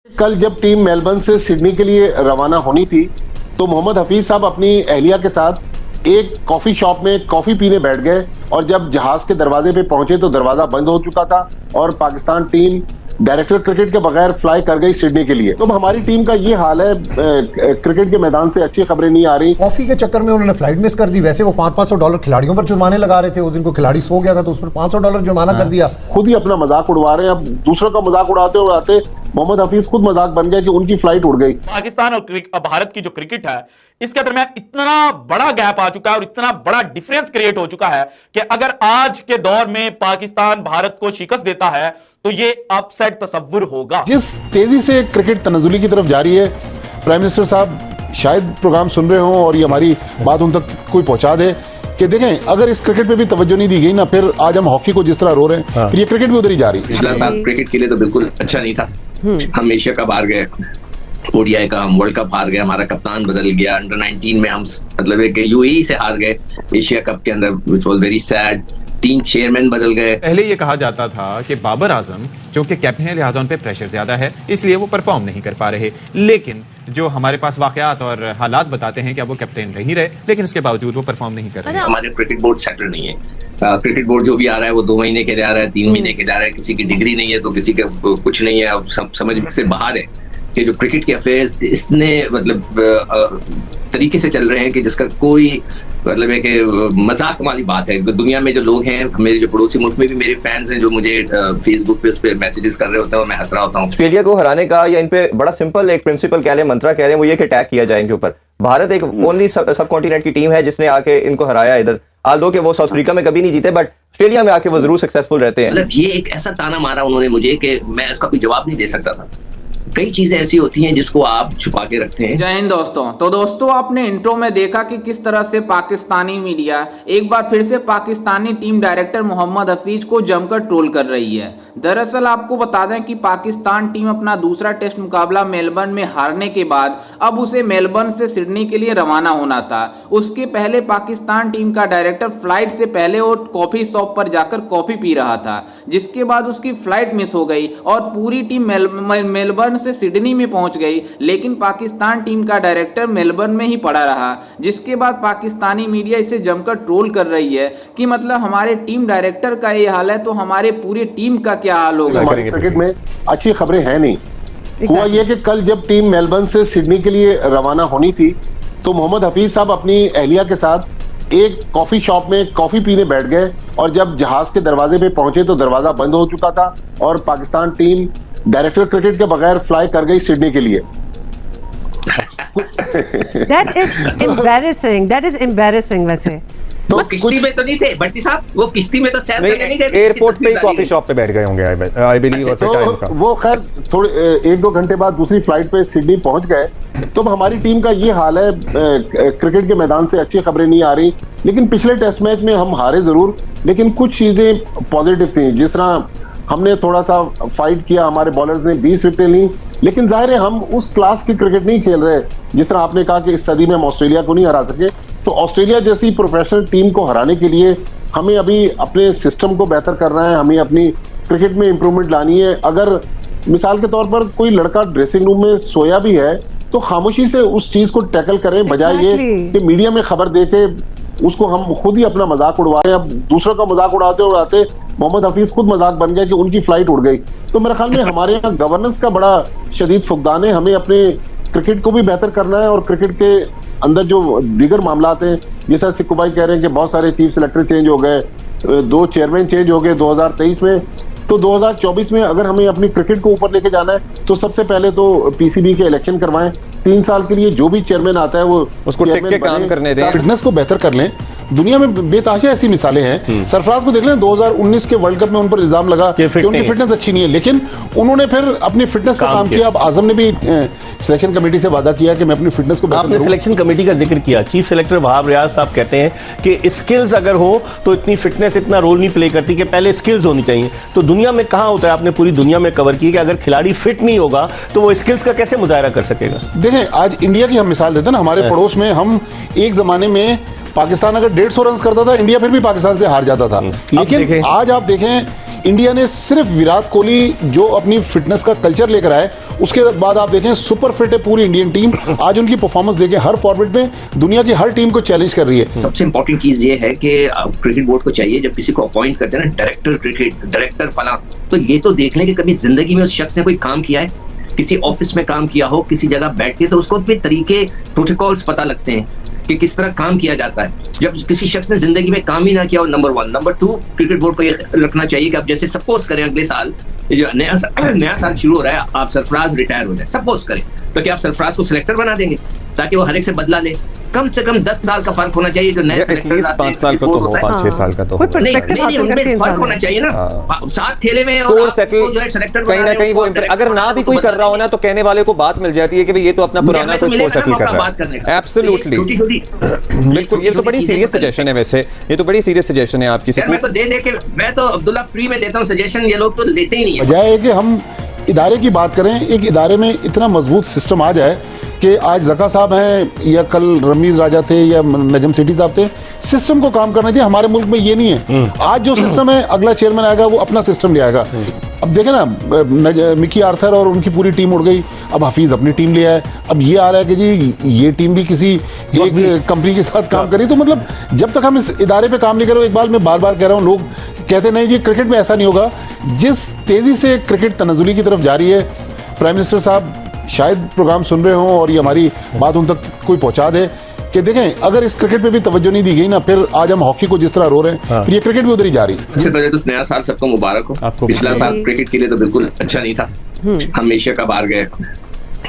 कल जब team Melbourne से सिडनी के लिए रवाना होनी थी तो मोहम्मद हफीज साहब अपनी अहलिया के साथ एक कॉफी शॉप में कॉफी पीने बैठ गए और जब जहाज के दरवाजे पे पहुंचे तो दरवाजा बंद हो चुका था और पाकिस्तान टीम डायरेक्टर क्रिकेट के बगैर फ्लाई कर गई सिडनी के लिए। तो हमारी टीम का ये हाल है, क्रिकेट के मैदान से अच्छी खबरें नहीं आ रही। कॉफी के चक्कर में उन्होंने फ्लाइट मिस कर दी। वैसे वो $500 खिलाड़ियों पर जुर्माने लगा रहे थे। उस दिन को खिलाड़ी सो गया था तो उस पर $500 जुर्माना कर दिया। खुद ही अपना मजाक उड़वा रहे हैं। अब दूसरों का मजाक उड़ाते उड़ाते मोहम्मद हफीज खुद मजाक बन गया कि उनकी फ्लाइट उड़ गई। पाकिस्तान और भारत की जो क्रिकेट है इसके दरमियान इतना बड़ा गैप आ चुका है और इतना बड़ा डिफरेंस क्रिएट हो चुका है कि अगर आज के दौर में पाकिस्तान भारत को शिकस्त देता है तो ये अपसेट तस्वुर होगा। जिस तेजी से क्रिकेट तनज़ुली की तरफ जारी है, प्राइम मिनिस्टर साहब शायद प्रोग्राम सुन रहे हों और ये हमारी बात उन तक कोई पहुंचा दे कि देखें अगर इस क्रिकेट पे भी तवज्जो नहीं दी गई ना, फिर आज हम हॉकी को जिस तरह रो रहे हैं फिर ये क्रिकेट भी उधर ही जा रही है। पिछला साल क्रिकेट के लिए तो बिल्कुल अच्छा नहीं था। हम एशिया कप हार गए, ओडीआई का हम वर्ल्ड कप हार गए, हमारा कप्तान बदल गया, अंडर 19 में हम मतलब एक यूएई से हार गए एशिया कप के अंदर, which was very sad. 3 chairman बदल गए। पहले ये कहा जाता था कि बाबर आजम जो कि कैप्टन है लिहाजा उन पे प्रेशर ज्यादा है इसलिए वो परफॉर्म नहीं कर पा रहे, लेकिन जो हमारे पास वाकयात और हालात बताते हैं कि अब वो कैप्टन नहीं रहे लेकिन उसके बावजूद वो परफॉर्म नहीं कर रहे। हमारे क्रिकेट बोर्ड सेटल नहीं है। क्रिकेट बोर्ड जो भी आ रहा है वो 2 महीने के लिए आ रहा है, 3 महीने के लिए आ रहा है। किसी की डिग्री नहीं है तो किसी का कुछ नहीं है। अब समझ से बाहर है कि जो क्रिकेट के अफेयर्स इतने मतलब तरीके से चल रहे हैं कि जिसका कोई मतलब है कि मजाक वाली बात है। दुनिया में जो लोग हैं, मेरे जो पड़ोसी मुल्क में भी मेरे फैंस हैं जो मुझे फेसबुक पे उस पर मैसेजेस कर रहे होते हैं और मैं हंस रहा होता हूँ। ऑस्ट्रेलिया को हराने का या इन पे बड़ा सिंपल एक प्रिंसिपल कह रहे हैं, मंत्रा कह रहे हैं, वो ये कि अटैक किया जाए इनके ऊपर। भारत एक ओनली सब कॉन्टिनेंट की टीम है जिसने आके इनको हराया इधर। आल्दो के वो साउथ अफ्रीका में कभी नहीं जीते बट ऑस्ट्रेलिया में आके वो जरूर सक्सेसफुल रहते हैं। मतलब ये एक ऐसा ताना मारा उन्होंने मुझे कि मैं इसका कोई जवाब नहीं दे सकता था। कई चीजें ऐसी होती हैं जिसको आप छुपा के रखते हैं। जय हिंद दोस्तों। तो दोस्तों आपने इंट्रो में देखा कि किस तरह से पाकिस्तानी मीडिया एक बार फिर से पाकिस्तानी टीम डायरेक्टर मोहम्मद हफीज को जमकर ट्रोल कर रही है। दरअसल आपको बता दें कि पाकिस्तान टीम अपना दूसरा टेस्ट मुकाबला मेलबर्न में हारने के बाद अब उसे मेलबर्न से सिडनी के लिए रवाना होना था। उसके पहले पाकिस्तान टीम का डायरेक्टर फ्लाइट से पहले वो कॉफी शॉप पर जाकर कॉफी पी रहा था, जिसके बाद उसकी फ्लाइट मिस हो गई और पूरी टीम मेलबर्न से सिडनी में पहुंच गई, लेकिन पाकिस्तान टीम का डायरेक्टर मेलबर्न में ही पड़ा रहा। जिसके बाद पाकिस्तानी मीडिया इसे जमकर ट्रोल कर रही है कि मतलब हमारे टीम डायरेक्टर का ये हाल है तो हमारे पूरी टीम का क्या हाल होगा। क्रिकेट में अच्छी खबरें हैं नहीं। हुआ यह कि कल जब टीम मेलबर्न से सिडनी के लिए रवाना होनी थी तो मोहम्मद हफीज साहब अपनी अहलिया के साथ एक कॉफी शॉप में कॉफी पीने बैठ गए और जब जहाज के दरवाजे पे पहुंचे तो दरवाजा बंद हो चुका था और पाकिस्तान टीम डायरेक्टर क्रिकेट के बगैर फ्लाई कर गई सिडनी के लिए। That is embarrassing वैसे। तो किश्ती में तो नहीं थे भट्टी साहब, वो किश्ती में तो सैर करने नहीं गए, एयरपोर्ट पे ही कॉफी शॉप पे बैठ गए होंगे आई बिलीव। तो वो खैर थोड़े 1-2 घंटे बाद दूसरी फ्लाइट पे सिडनी पहुंच गए। तो हमारी टीम का ये हाल है, क्रिकेट के मैदान से अच्छी खबरें नहीं आ रही। लेकिन पिछले टेस्ट मैच में हम हारे जरूर, लेकिन कुछ चीजें पॉजिटिव थी। जिस तरह हमने थोड़ा सा फाइट किया, हमारे बॉलर्स ने 20 विकेटें ली, लेकिन जाहिर है हम उस क्लास की क्रिकेट नहीं खेल रहे। जिस तरह आपने कहा कि इस सदी में हम ऑस्ट्रेलिया को नहीं हरा सके, तो ऑस्ट्रेलिया जैसी प्रोफेशनल टीम को हराने के लिए हमें अभी अपने सिस्टम को बेहतर करना है, हमें अपनी क्रिकेट में इंप्रूवमेंट लानी है। अगर मिसाल के तौर पर कोई लड़का ड्रेसिंग रूम में सोया भी है तो खामोशी से उस चीज को टैकल करें, बजाय ये कि मीडिया में खबर दे के उसको हम खुद ही अपना मजाक उड़वा रहे हैं। अब दूसरों का मजाक उड़ाते उड़ाते मोहम्मद हफीज खुद मजाक बन गया कि उनकी फ्लाइट उड़ गई। तो मेरे ख्याल में हमारे यहाँ गवर्नेंस का बड़ा शदीद फुकदान है। हमें अपने क्रिकेट को भी बेहतर करना है और क्रिकेट के अंदर जो दीगर मामलात हैं, जैसा सिक्कू भाई कह रहे हैं कि बहुत सारे चीफ सेलेक्टर चेंज हो गए, 2 चेयरमैन चेंज हो गए 2023 में, तो 2024 में अगर हमें अपनी क्रिकेट को ऊपर लेके जाना है तो सबसे पहले तो पीसीबी के इलेक्शन करवाएं। 3 साल के लिए जो भी चेयरमैन आता है वो उसको टेक के काम करने दें, फिटनेस को बेहतर कर लें। दुनिया में बेताशा ऐसी मिसालें हैं। सरफराज को देख लें, 2019 के वर्ल्ड कप में उन पर इल्जाम लगा कि उनकी फिटनेस अच्छी नहीं है, लेकिन उन्होंने फिर अपनी फिटनेस पर काम किया। अब आजम ने भी सिलेक्शन कमेटी से वादा किया कि मैं अपनी फिटनेस को बेहतर आपने सिलेक्शन कमेटी का जिक्र किया, चीफ सेलेक्टर वहाब रियाज साहब कहते हैं कि स्किल्स अगर हो तो इतनी फिटनेस इतना रोल नहीं प्ले करती, कि पहले स्किल्स होनी चाहिए। तो दुनिया में कहां होता है, आपने पूरी दुनिया में कवर की कि अगर खिलाड़ी फिट नहीं होगा तो वो स्किल्स का कैसे मुजाहरा कर सकेगा। देखें, आज इंडिया की हम मिसाल देते हैं ना, हमारे पड़ोस में हम एक जमाने में पाकिस्तान अगर 150 रन करता था, इंडिया फिर भी पाकिस्तान से हार जाता था। लेकिन आज आप देखें, इंडिया ने सिर्फ विराट कोहली जो अपनी फिटनेस का कल्चर लेकर आए उसके बाद आप देखें सुपर फिट है पूरी इंडियन टीम। आज उनकी परफॉर्मेंस देखें, हर फॉर्मेट में दुनिया की हर टीम को चैलेंज कर रही है। सबसे इंपॉर्टेंट चीज ये है कि क्रिकेट बोर्ड को चाहिए जब किसी को अपॉइंट करते हैं ना, डायरेक्टर क्रिकेट, डायरेक्टर फला, तो ये तो देख लें कि कभी जिंदगी में उस शख्स ने कोई काम किया है, किसी ऑफिस में काम किया हो, किसी जगह बैठ के, तो उसको अपने तरीके, प्रोटोकॉल्स पता लगते हैं कि किस तरह काम किया जाता है। जब किसी शख्स ने जिंदगी में काम ही ना किया हो, नंबर 1। नंबर 2, क्रिकेट बोर्ड को ये रखना चाहिए कि अब जैसे सपोज करें अगले साल जो नया साल शुरू हो रहा है, आप सरफराज रिटायर हो जाए, सपोज करें, तो क्या आप सरफराज को सिलेक्टर बना देंगे ताकि वो हर एक से बदला ले? कम से कम 10 साल का फर्क होना चाहिए। जो नए सेलेक्टर्स आते हैं 5 साल का तो हो, 5-6 साल का तो हो, नहीं, उनमें फर्क होना चाहिए ना। 7 खेले में स्कोर सेटल कहीं ना कहीं वो अगर ना भी कोई कर रहा हो ना, तो कहने वाले को बात मिल जाती है कि भाई ये तो अपना पुराना तो स्कोर सेटल कर रहा है। एब्सोल्युटली, बिल्कुल, ये तो बड़ी सीरियस सजेशन है। वैसे ये तो बड़ी सीरियस सजेशन है आपकी। मैं तो दे के मैं तो अब्दुल्ला फ्री में देता हूँ सजेशन, ये लोग तो लेते ही नहीं है। बजाय कि हम इदारे की बात करें, एक इदारे में इतना मजबूत सिस्टम आ जाए कि आज जका साहब हैं या कल रमीज राजा थे या नजम सेठी साहब थे, सिस्टम को काम करना चाहिए। हमारे मुल्क में ये नहीं है। आज जो सिस्टम है, अगला चेयरमैन आएगा वो अपना सिस्टम ले आएगा। अब देखें ना, मिकी आर्थर और उनकी पूरी टीम उड़ गई, अब हफीज अपनी टीम ले आए। अब ये आ रहा है कि जी ये टीम भी किसी एक कंपनी के साथ काम करी। तो मतलब जब तक हम इस इदारे पे काम नहीं करें, एक बार मैं बार बार कह रहा हूँ, लोग कहते नहीं जी क्रिकेट में ऐसा नहीं होगा। जिस तेजी से क्रिकेट तनज़ुली की तरफ जा रही है, प्राइम मिनिस्टर साहब शायद प्रोग्राम सुन रहे हों और ये हमारी बात उन तक कोई पहुंचा दे कि देखें अगर इस क्रिकेट पे भी तवज्जो नहीं दी गई ना, फिर आज हम हॉकी को जिस तरह रो रहे हैं, फिर ये क्रिकेट भी उधर ही जा रही है। सबसे पहले तो नया साल सबको मुबारक हो। पिछला साल क्रिकेट के लिए तो बिल्कुल अच्छा नहीं था। हम एशिया कप हार गए,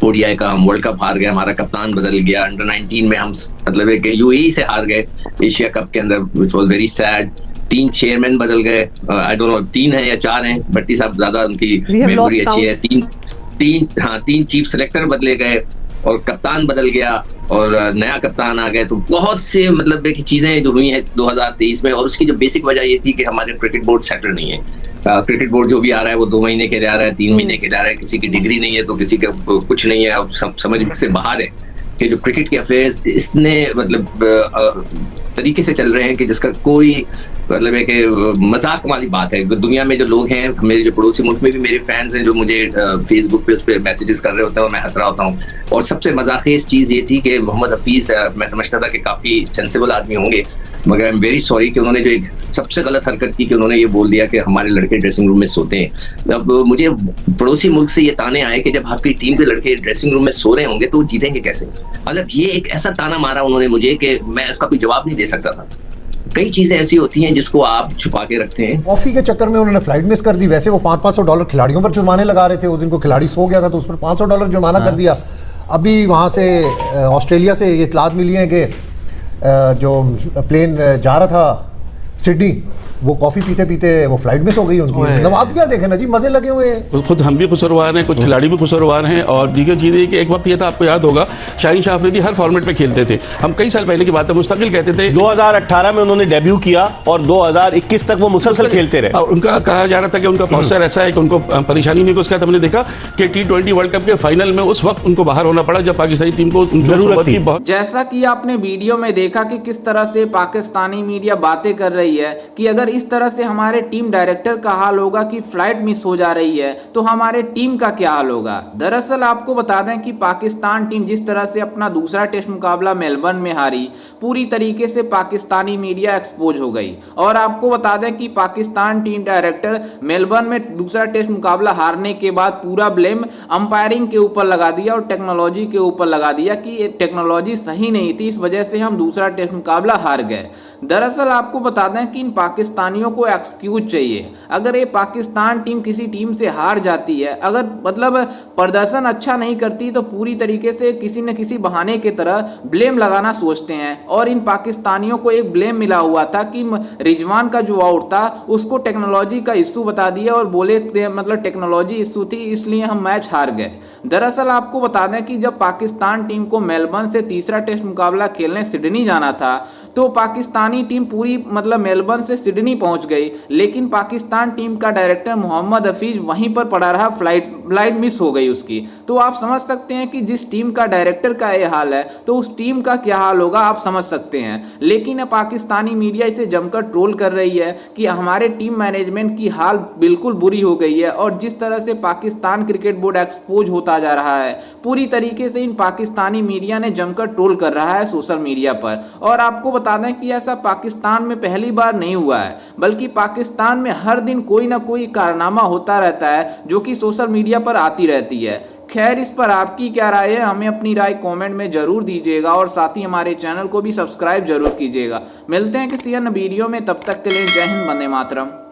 ओडीआई का हम वर्ल्ड कप हार गए, हमारा कप्तान बदल गया, अंडर 19 में हम मतलब यूएई से हार गए एशिया कप के अंदर, which was very sad. 3 chairman बदल गए, आई डोंट नो 3 है या 4 हैं, भट्टी साहब ज्यादा उनकी मेमोरी अच्छी है। 3 चीफ सेलेक्टर बदले गए और कप्तान बदल गया और नया कप्तान आ गए। तो बहुत से मतलब की चीजें जो हुई हैं 2023 में, और उसकी जो बेसिक वजह ये थी कि हमारे क्रिकेट बोर्ड सेटल नहीं है। क्रिकेट बोर्ड जो भी आ रहा है वो 2 महीने के लिए आ रहा है, 3 महीने के लिए आ रहा है, किसी की डिग्री नहीं है तो किसी का कुछ नहीं है। अब समझ से बाहर है कि जो क्रिकेट के अफेयर्स इतने मतलब तरीके से चल रहे हैं कि जिसका कोई मतलब है कि मजाक वाली बात है। दुनिया में जो लोग हैं, मेरे जो पड़ोसी मुल्क में भी मेरे फैंस हैं जो मुझे फेसबुक पे उस पर मैसेजेस कर रहे होते हैं और मैं हंस रहा होता हूँ। और सबसे मजाकियस चीज़ ये थी कि मोहम्मद हफीज, मैं समझता था कि काफ़ी सेंसिबल आदमी होंगे, मगर आई एम वेरी सॉरी कि उन्होंने जो एक सबसे गलत हरकत की कि उन्होंने ये बोल दिया कि हमारे लड़के ड्रेसिंग रूम में सोते हैं। अब मुझे पड़ोसी मुल्क से ये ताने आए कि जब आपकी टीम के लड़के ड्रेसिंग रूम में सो रहे होंगे तो वो जीतेंगे कैसे। मतलब ये एक ऐसा ताना मारा उन्होंने मुझे कि मैं इसका कोई जवाब नहीं दे सकता था। कई चीजें ऐसी होती हैं जिसको आप छुपा के रखते हैं। कॉफी के चक्कर में उन्होंने फ्लाइट मिस कर दी। वैसे वो $500 खिलाड़ियों पर जुर्माने लगा रहे थे। उस दिन को खिलाड़ी सो गया था तो उस पर $500 जुर्माना कर दिया। अभी वहाँ से ऑस्ट्रेलिया से ये इत्तलात मिली है कि जो प्लेन जा रहा था सिडनी, वो कॉफी पीते पीते वो फ्लाइट मिस हो गई उनकी। मतलब आप क्या देखें ना जी, मजे लगे हुए हैं। खुद हम भी खुसरवार हैं, कुछ खिलाड़ी भी खुसरवार हैं। और दीगर चीज़ है कि एक वक्त ये था, आपको याद होगा, शाहीन शाह अफरीदी हर फॉर्मेट में खेलते थे। हम कई साल पहले की बात है, मुस्तकिल कहते थे। 2018 में उन्होंने डेब्यू किया और 2021 तक वो मुसलसल खेलते रहे। और उनका कहा जा रहा था कि उनका पॉस्चर ऐसा है कि उनको परेशानी नहीं। उसके बाद हमने देखा कि T20 वर्ल्ड कप के फाइनल में उस वक्त उनको बाहर होना पड़ा जब पाकिस्तानी टीम को जरूरत थी बहुत। जैसा कि आपने वीडियो में देखा कि किस तरह से पाकिस्तानी मीडिया बातें कर रही है कि अगर इस तरह से हमारे टीम डायरेक्टर का हाल होगा कि फ्लाइट मिस हो जा रही है तो हमारे टीम का क्या हाल होगा। दरअसल आपको बता दें कि पाकिस्तान टीम जिस तरह से अपना दूसरा टेस्ट मुकाबला मेलबर्न में हारी, पूरी तरीके से पाकिस्तानी मीडिया एक्सपोज हो गई। और आपको बता दें कि पाकिस्तान टीम डायरेक्टर मेलबर्न में दूसरा टेस्ट मुकाबला हारने के बाद पूरा ब्लेम अंपायरिंग के ऊपर लगा दिया और टेक्नोलॉजी के ऊपर लगा दिया कि टेक्नोलॉजी सही नहीं थी, इस वजह से हम दूसरा टेस्ट मुकाबला हार गए। दरअसल आपको बता दें कि इन पाकिस्तानियों को एक्सक्यूज चाहिए। अगर ये पाकिस्तान टीम किसी टीम से हार जाती है, अगर मतलब प्रदर्शन अच्छा नहीं करती, तो पूरी तरीके से किसी न किसी बहाने की तरह ब्लेम लगाना सोचते हैं। और इन पाकिस्तानियों को एक ब्लेम मिला हुआ था कि रिजवान का जो आउट था उसको टेक्नोलॉजी का इशू बता दिया और बोले मतलब टेक्नोलॉजी इशू थी इसलिए हम मैच हार गए। दरअसल आपको बता दें कि जब पाकिस्तान टीम को मेलबर्न से तीसरा टेस्ट मुकाबला खेलने सिडनी जाना था तो पाकिस्तानी टीम पूरी मतलब मेलबर्न से सिडनी सिडनी पहुंच गई, लेकिन पाकिस्तान टीम का डायरेक्टर मोहम्मद हफीज वहीं पर पड़ा रहा, फ्लाइट मिस हो गई उसकी। तो आप समझ सकते हैं कि जिस टीम का डायरेक्टर का ये हाल है तो उस टीम का क्या हाल होगा, आप समझ सकते हैं। लेकिन पाकिस्तानी मीडिया इसे जमकर ट्रोल कर रही है कि हमारे टीम मैनेजमेंट की हाल बिल्कुल बुरी हो गई है, और जिस तरह से पाकिस्तान क्रिकेट बोर्ड एक्सपोज होता जा रहा है, पूरी तरीके से इन पाकिस्तानी मीडिया ने जमकर ट्रोल कर रहा है सोशल मीडिया पर। और आपको बता दें कि ऐसा पाकिस्तान में पहली बार नहीं हुआ है, बल्कि पाकिस्तान में हर दिन कोई ना कोई कारनामा होता रहता है जो कि सोशल मीडिया पर आती रहती है। खैर, इस पर आपकी क्या राय है, हमें अपनी राय कमेंट में जरूर दीजिएगा, और साथ ही हमारे चैनल को भी सब्सक्राइब जरूर कीजिएगा। मिलते हैं किसी अन्य वीडियो में, तब तक के लिए जय हिंद, वंदे मातरम।